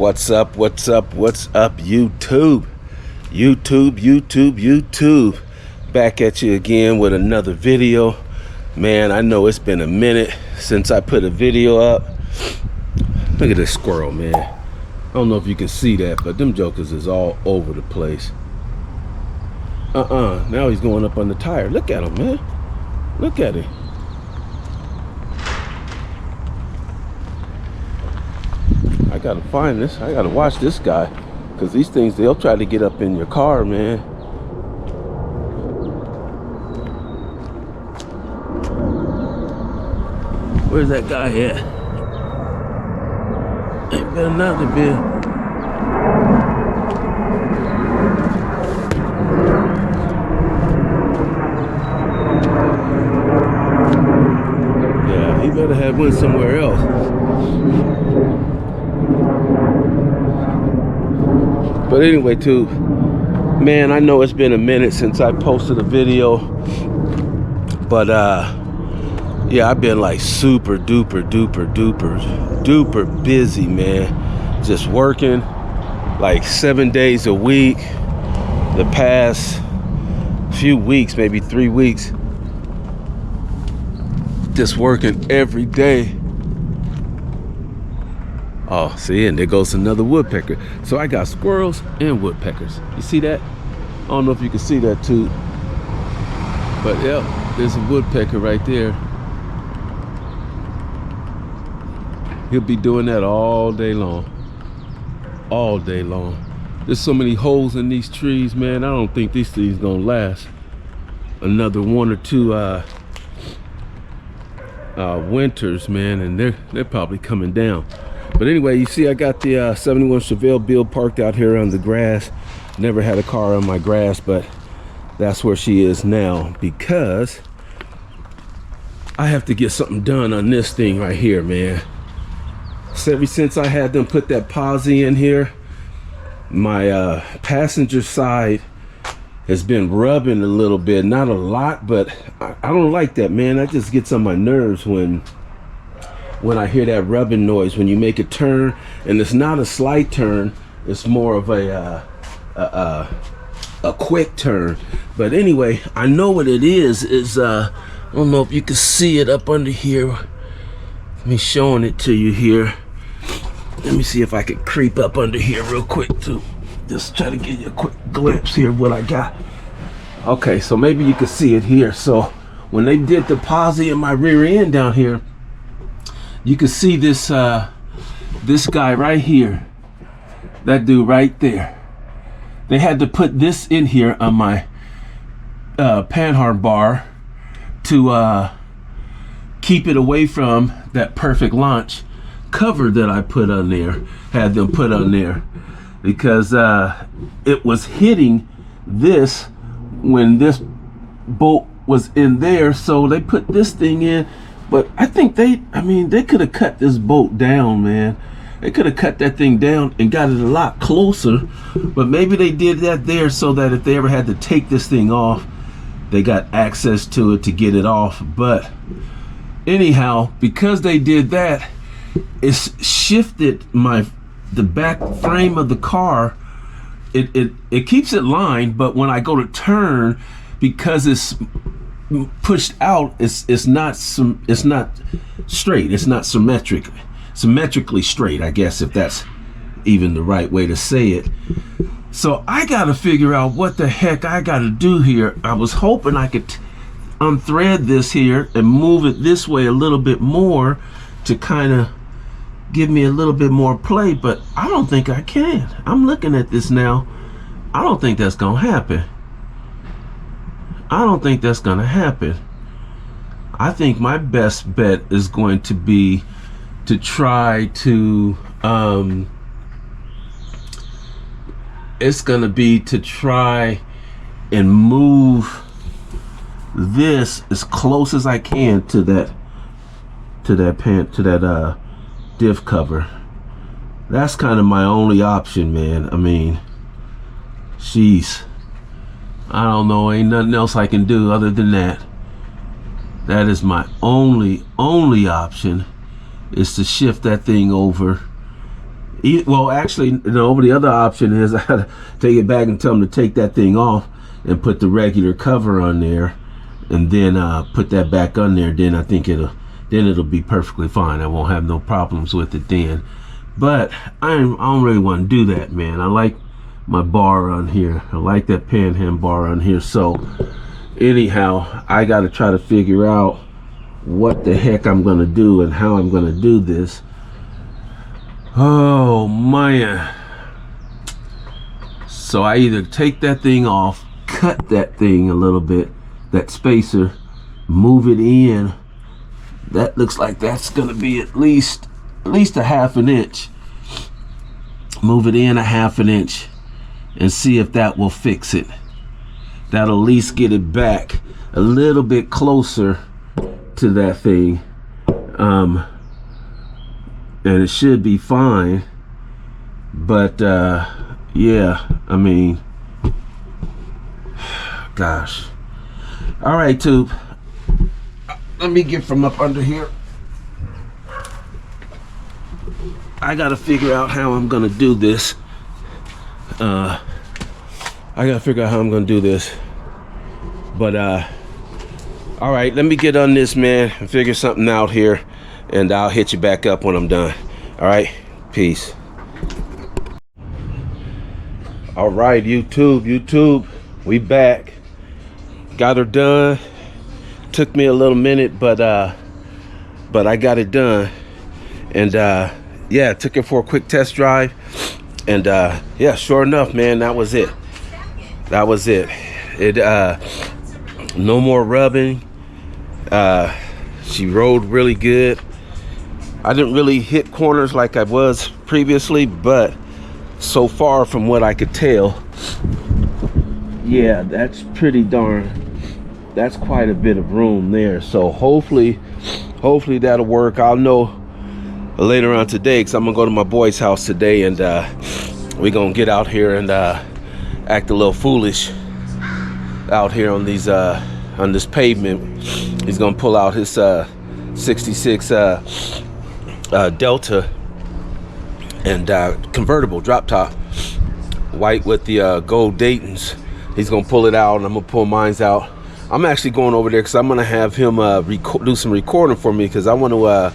What's up, YouTube? YouTube. Back at you again with another video. Man, I know it's been a minute since I put a video up. Look at this squirrel, man. I don't know if you can see that, but them jokers is all over the place. Now he's going up on the tire. Look at him, man. Look at him. I gotta find this. I gotta watch this guy, because these things, they'll try to get up in your car, man. Where's that guy at? Ain't better not to be. Yeah, he better have went somewhere else. But anyway, too, man, I know it's been a minute since I posted a video, but yeah, I've been like super duper busy, man. Just working like 7 days a week. The past few weeks, maybe 3 weeks, just working every day. Oh, see, and there goes another woodpecker. So I got squirrels and woodpeckers. You see that? I don't know if you can see that too. But yeah, there's a woodpecker right there. He'll be doing that all day long. All day long. There's so many holes in these trees, man. I don't think these things gonna last another 1 or 2 winters, man, and they're probably coming down. But anyway, you see I got the 71 Chevelle build parked out here on the grass. Never had a car on my grass, but that's where she is now, because I have to get something done on this thing right here, man. So ever since I had them put that posi in here, my passenger side has been rubbing a little bit. Not a lot, but I don't like that, man. That just gets on my nerves when I hear that rubbing noise when you make a turn, and it's not a slight turn, it's more of a quick turn. But anyway, I know what it is I don't know if you can see it up under here. Let me showing it to you here. Let me see if I can creep up under here real quick too. Just try to get you a quick glimpse here of what I got. Okay, so maybe you can see it here. So when they did the posi in my rear end down here, you can see this this guy right here, that dude right there. They had to put this in here on my panhard bar to keep it away from that perfect launch cover that I put on there, had them put on there, because it was hitting this when this bolt was in there, so they put this thing in. But I think they could have cut this bolt down, man. They could have cut that thing down and got it a lot closer. But maybe they did that there so that if they ever had to take this thing off, they got access to it to get it off. But anyhow, because they did that, it's shifted the back frame of the car. It keeps it lined, but when I go to turn, because it's pushed out, it's not straight, it's not symmetrically straight, I guess, if that's even the right way to say it. So I gotta figure out what the heck I gotta do here. I was hoping I could unthread this here and move it this way a little bit more to kind of give me a little bit more play, but I don't think I can. I'm looking at this now. I don't think that's gonna happen. I don't think that's gonna happen. I think my best bet is going to be to try to it's gonna be to try and move this as close as I can to that diff cover. That's kind of my only option, man. I mean, jeez, I don't know, ain't nothing else I can do other than that. That is my only option, is to shift that thing over Well, actually, no, the other option is I gotta take it back and tell them to take that thing off and put the regular cover on there, and then put that back on there. Then I think it'll be perfectly fine. I won't have no problems with it then. But I don't really want to do that, man. I like my bar on here. I like that panhandle bar on here. So anyhow, I got to try to figure out what the heck I'm gonna do and how I'm gonna do this. Oh man. So I either take that thing off, cut that thing a little bit, that spacer, move it in. That looks like that's gonna be at least a half an inch. Move it in a half an inch and see if that will fix it. That'll at least get it back a little bit closer to that thing. And it should be fine. But yeah, I mean, gosh. All right, tube. Let me get from up under here. I gotta figure out how I'm gonna do this. But all right, let me get on this, man, and figure something out here, and I'll hit you back up when I'm done. All right, peace. All right, YouTube, we back. Got her done. Took me a little minute, but I got it done. And yeah, took it for a quick test drive. And yeah, sure enough, man, that was it. It no more rubbing. She rode really good. I didn't really hit corners like I was previously, but so far from what I could tell, yeah, that's quite a bit of room there. So hopefully that'll work. I'll know later on today, because I'm gonna go to my boy's house today, and we're gonna get out here and act a little foolish out here on these on this pavement. He's gonna pull out his 66 Delta and convertible drop top, white with the gold Daytons. He's gonna pull it out, and I'm gonna pull mine's out. I'm actually going over there because I'm gonna have him do some recording for me, because I want to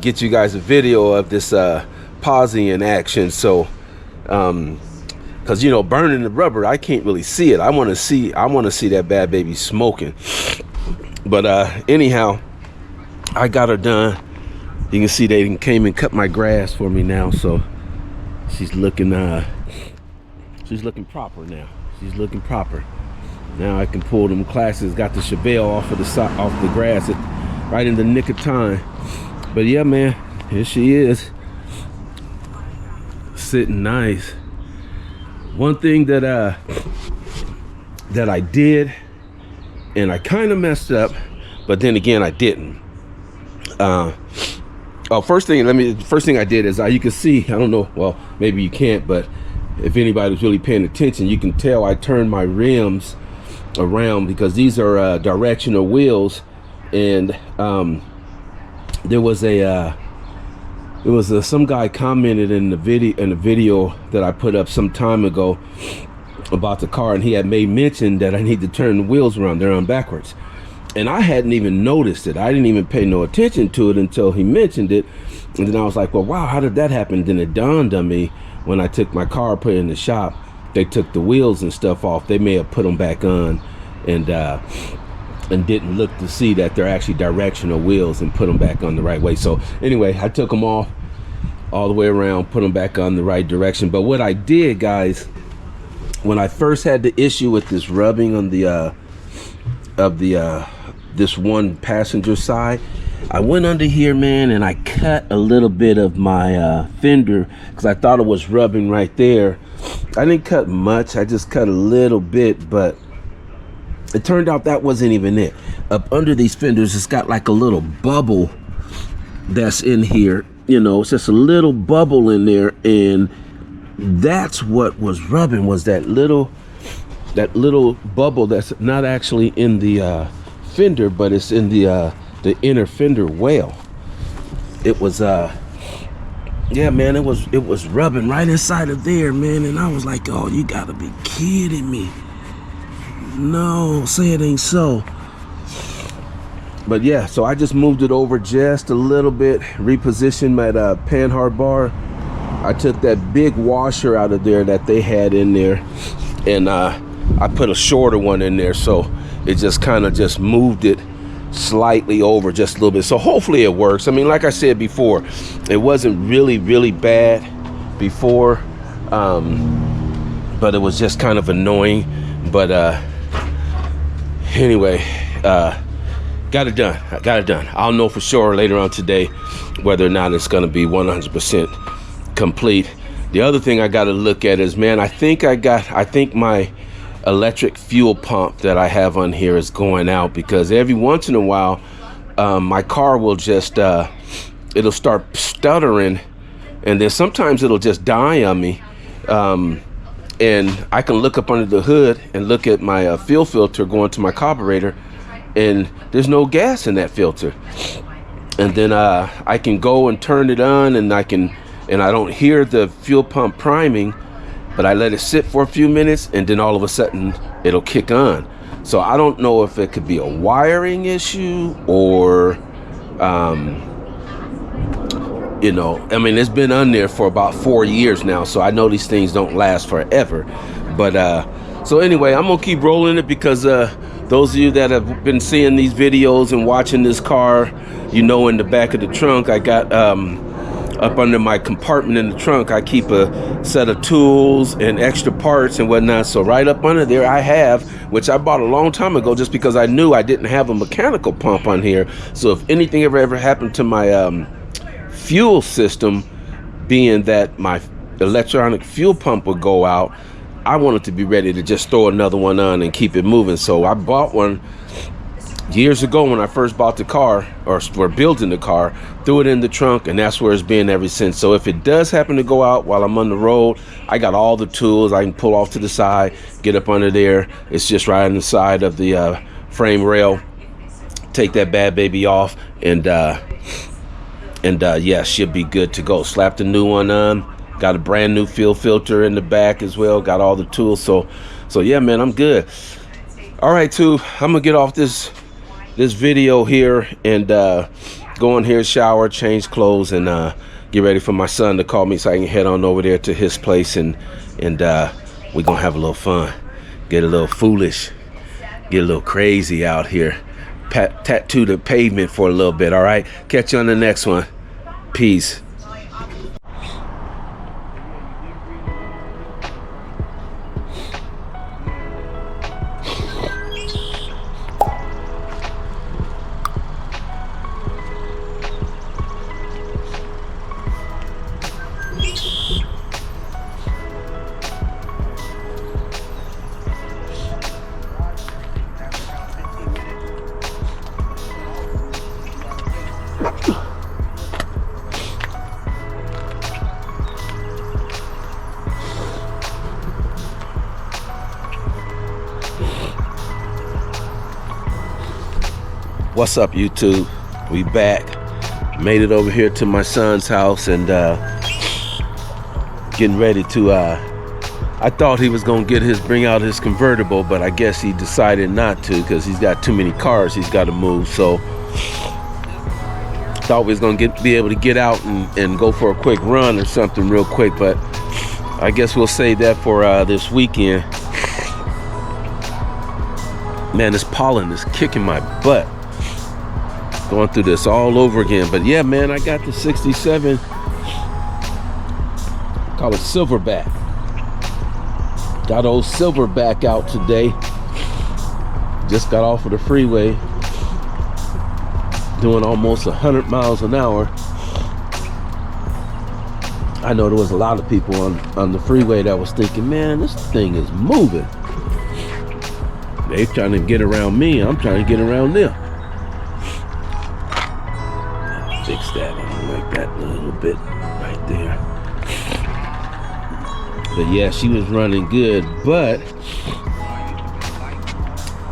get you guys a video of this posi in action. So because you know, burning the rubber, I can't really see it. I want to see that bad baby smoking. But anyhow, I got her done. You can see they came and cut my grass for me now, so she's looking proper now. She's looking proper. Now I can pull them classes. Got the Chevelle off the grass right in the nick of time. But yeah, man, here she is, sitting nice. One thing that I did, and I kind of messed up, but then again I didn't. First thing I did is you can see, I don't know, well, maybe you can't, but if anybody's really paying attention, you can tell I turned my rims around, because these are directional wheels. And there was some guy commented in the video that I put up some time ago about the car, and he had made mention that I need to turn the wheels around. They're on backwards. And I hadn't even noticed it. I didn't even pay no attention to it until he mentioned it. And then I was like, well, wow, how did that happen? Then it dawned on me when I took my car, put it in the shop. They took the wheels and stuff off. They may have put them back on and didn't look to see that they're actually directional wheels and put them back on the right way. So anyway, I took them off all the way around, put them back on the right direction. But what I did, guys, when I first had the issue with this rubbing on the this one passenger side, I went under here, man, and I cut a little bit of my fender, because I thought it was rubbing right there. I didn't cut much, I just cut a little bit, but it turned out that wasn't even it. Up under these fenders, it's got like a little bubble that's in here, you know, it's just a little bubble in there, and that's what was rubbing, was that little bubble that's not actually in the fender, but it's in the inner fender well. It was yeah, man, it was rubbing right inside of there, man, and I was like, oh, you gotta be kidding me. No, say it ain't so. But yeah, so I just moved it over just a little bit, repositioned my panhard bar. I took that big washer out of there that they had in there, and I put a shorter one in there, so it just kind of just moved it slightly over just a little bit. So hopefully it works. I mean, like I said before, it wasn't really bad before, but it was just kind of annoying. But anyway, got it done. I got it done. I'll know for sure later on today whether or not it's going to be 100% complete. The other thing I got to look at is, man, I think my electric fuel pump that I have on here is going out, because every once in a while my car will just it'll start stuttering, and then sometimes it'll just die on me, and I can look up under the hood and look at my fuel filter going to my carburetor, and there's no gas in that filter. And then I can go and turn it on, and I don't hear the fuel pump priming, but I let it sit for a few minutes, and then all of a sudden it'll kick on. So I don't know if it could be a wiring issue or, you know, I mean, it's been on there for about 4 years now, so I know these things don't last forever. But so anyway, I'm gonna keep rolling it, because those of you that have been seeing these videos and watching this car, you know, in the back of the trunk, I got up under my compartment in the trunk, I keep a set of tools and extra parts and whatnot. So right up under there I have, which I bought a long time ago just because I knew I didn't have a mechanical pump on here. So if anything ever happened to my fuel system, being that my electronic fuel pump would go out, I wanted to be ready to just throw another one on and keep it moving. So I bought one years ago when I first bought the car, or were building the car, threw it in the trunk, and that's where it's been ever since. So if it does happen to go out while I'm on the road, I got all the tools. I can pull off to the side, get up under there. It's just right on the side of the frame rail. Take that bad baby off, and yeah, should be good to go. Slap the new one on. Got a brand new fuel filter in the back as well. Got all the tools. So yeah, man, I'm good. All right, too. I'm gonna get off this video here and go in here, shower, change clothes, and get ready for my son to call me so I can head on over there to his place, and we're gonna have a little fun, get a little foolish, get a little crazy out here, tattoo the pavement for a little bit. All right, catch you on the next one. Peace. What's up, YouTube? We back. Made it over here to my son's house, and getting ready to I thought he was gonna bring out his convertible, but I guess he decided not to, because he's got too many cars he's got to move. So thought we was gonna be able to get out and go for a quick run or something real quick, but I guess we'll save that for this weekend. Man, this pollen is kicking my butt. Going through this all over again. But yeah, man, I got the 67, call it Silverback. Got old Silverback out today. Just got off of the freeway, doing almost 100 miles an hour. I know there was a lot of people on the freeway that was thinking, man, this thing is moving. They trying to get around me, I'm trying to get around them. Fix that, I don't like that a little bit right there. But yeah, she was running good. But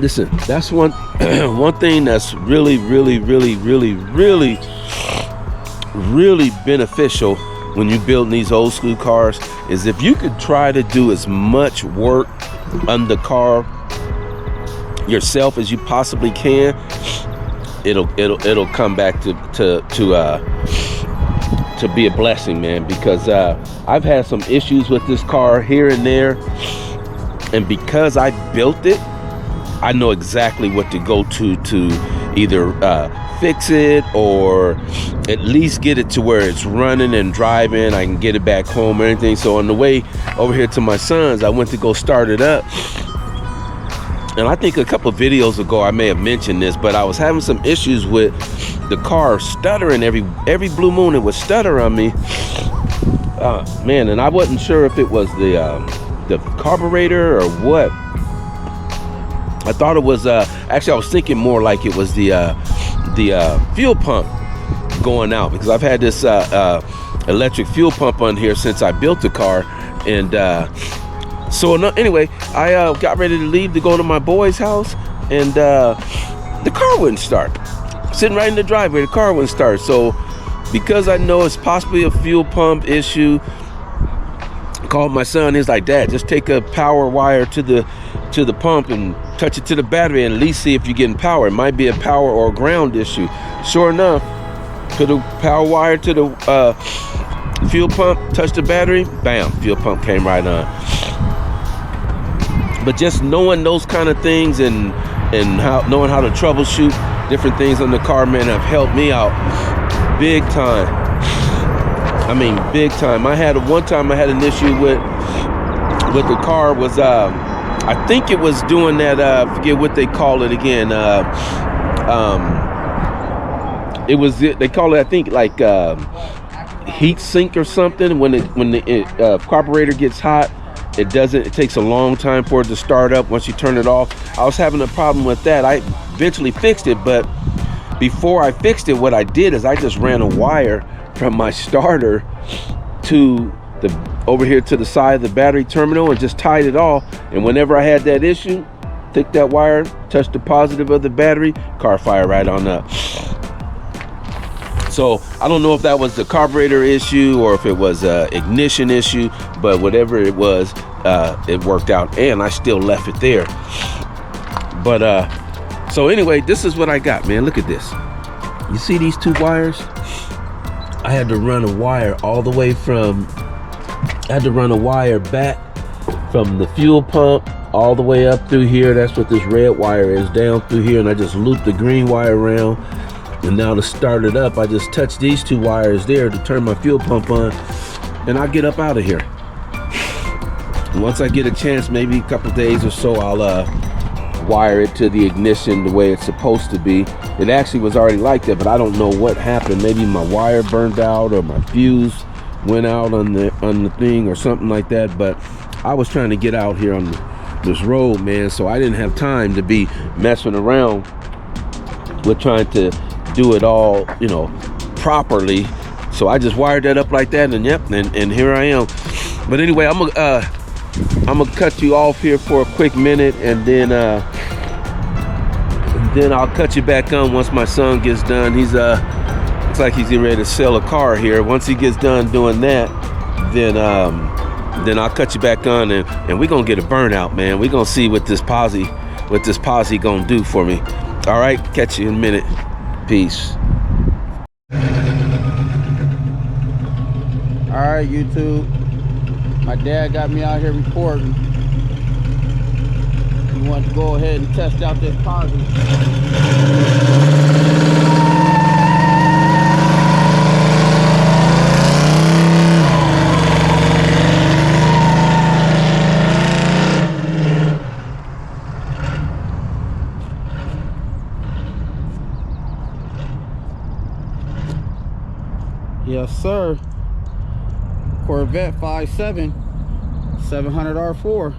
listen, that's one thing that's really beneficial when you build these old school cars is if you could try to do as much work on the car yourself as you possibly can, it'll come back to be a blessing, man, because I've had some issues with this car here and there, and because I built it, I know exactly what to go to either fix it or at least get it to where it's running and driving. I can get it back home or anything. So on the way over here to my son's, I went to go start it up, and I think a couple of videos ago I may have mentioned this, but I was having some issues with the car stuttering. Every blue moon it would stutter on me, man, and I wasn't sure if it was the carburetor or what. I thought it was actually I was thinking more like it was the fuel pump going out, because I've had this electric fuel pump on here since I built the car. And so anyway, I got ready to leave to go to my boy's house, and the car wouldn't start. Sitting right in the driveway, the car wouldn't start. So because I know it's possibly a fuel pump issue, I called my son. He's like, "Dad, just take a power wire to the pump and touch it to the battery and at least see if you're getting power. It might be a power or ground issue." Sure enough, put a power wire to the fuel pump, touch the battery, bam, fuel pump came right on. But just knowing those kind of things and knowing how to troubleshoot different things on the car, man, have helped me out big time. I mean, big time. One time I had an issue with the car was I think it was doing that, I forget what they call it again. They call it, I think, like heat sink or something. When the carburetor gets hot, it takes a long time for it to start up once you turn it off. I was having a problem with that. I eventually fixed it, but before I fixed it, what I did is I just ran a wire from my starter to over here to the side of the battery terminal and just tied it all. And whenever I had that issue, take that wire, touch the positive of the battery, car fire right on up. So I don't know if that was the carburetor issue or if it was an ignition issue, but whatever it was, it worked out, and I still left it there. But so anyway, this is what I got, man. Look at this. You see these two wires? I had to run a wire all the way back from the fuel pump all the way up through here. That's what this red wire is, down through here, and I just looped the green wire around. And now to start it up, I just touch these two wires there to turn my fuel pump on, and I'll get up out of here. Once I get a chance, maybe a couple days or so, I'll wire it to the ignition the way it's supposed to be. It actually was already like that, but I don't know what happened. Maybe my wire burned out or my fuse went out on the thing or something like that. But I was trying to get out here on this road, man, so I didn't have time to be messing around with trying to do it all, you know, properly. So I just wired that up like that, and yep, and here I am. But anyway, I'm gonna cut you off here for a quick minute, and then I'll cut you back on once my son gets done. He's looks like he's getting ready to sell a car here. Once he gets done doing that, then I'll cut you back on, and we're gonna get a burnout, man. We're gonna see what this posi gonna do for me. All right, catch you in a minute. Peace. All right, YouTube. My dad got me out here recording. He wanted to go ahead and test out this posi. Yes, sir. Corvette 5.7 700 R4.